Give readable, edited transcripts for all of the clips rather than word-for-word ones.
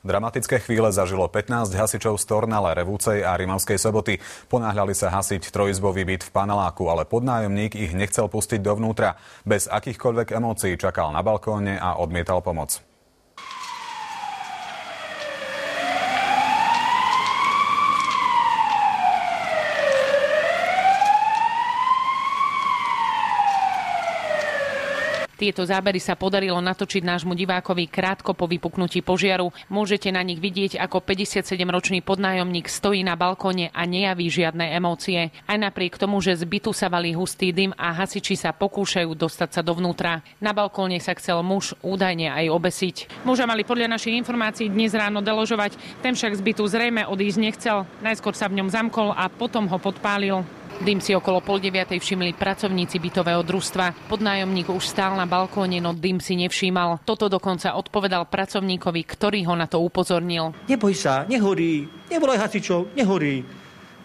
Dramatické chvíle zažilo 15 hasičov z Tornale, Revúcej a Rimavskej Soboty. Ponáhľali sa hasiť trojizbový byt v paneláku, ale podnájomník ich nechcel pustiť dovnútra. Bez akýchkoľvek emócií čakal na balkóne a odmietal pomoc. Tieto zábery sa podarilo natočiť nášmu divákovi krátko po vypuknutí požiaru. Môžete na nich vidieť, ako 57-ročný podnájomník stojí na balkóne a nejaví žiadne emócie. Aj napriek tomu, že z bytu sa valí hustý dym a hasiči sa pokúšajú dostať sa dovnútra. Na balkóne sa chcel muž údajne aj obesiť. Muža mali podľa našich informácií dnes ráno deložovať. Ten však z bytu zrejme odísť nechcel. Najskôr sa v ňom zamkol a potom ho podpálil. Dym si okolo 8:30 všimli pracovníci bytového družstva. Podnájomník už stál na balkóne, no dym si nevšímal. Toto dokonca odpovedal pracovníkovi, ktorý ho na to upozornil. Neboj sa, nehorí, nevolaj hasičov, nehorí.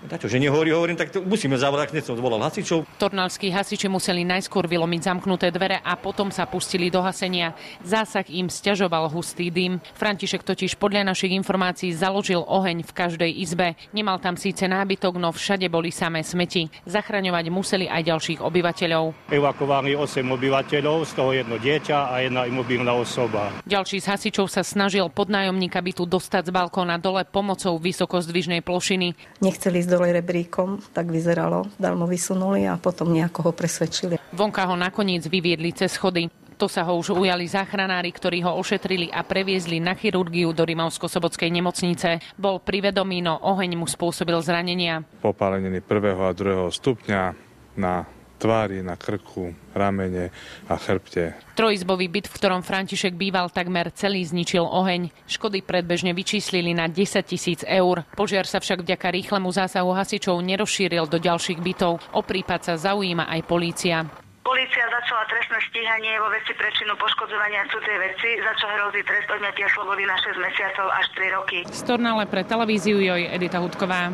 Dačo, že nehorí, hovorím, tak to musíme zavolať, ak som volal hasičov. Tornalskí hasiči museli najskôr vylomiť zamknuté dvere a potom sa pustili do hasenia. Zásah im sťažoval hustý dym. František totiž podľa našich informácií založil oheň v každej izbe. Nemal tam síce nábytok, no všade boli samé smeti. Zachraňovať museli aj ďalších obyvateľov. Evakovali 8 obyvateľov, z toho jedno dieťa a jedna imobilná osoba. Ďalší z hasičov sa snažil podnájomníka bytu dostať z balkóna dole pomocou vysokozdvižnej plošiny. Nechceli ísť dole rebríkom, tak vyzeralo. Darmo vysunuli a potom nejako ho presvedčili. Vonka ho nakoniec vyviedli cez schody. To sa ho už ujali záchranári, ktorí ho ošetrili a previezli na chirurgiu do Rimavsko-Sobotskej nemocnice. Bol pri vedomí, no oheň mu spôsobil zranenia. Popáleniny 1. a 2. stupňa na tvári, na krku, ramene a chrbte. Trojizbový byt, v ktorom František býval, takmer celý zničil oheň. Škody predbežne vyčíslili na 10 000 eur. Požiar sa však vďaka rýchlemu zásahu hasičov nerozšíril do ďalších bytov. O prípad sa zaujíma aj polícia. Polícia začala trestné stíhanie vo veci prečinu poškodzovania cudzej veci, za čo hrozí trest odňatia slobody na 6 mesiacov až 3 roky. Z Tornale pre televíziu Joj, Edita Hudková.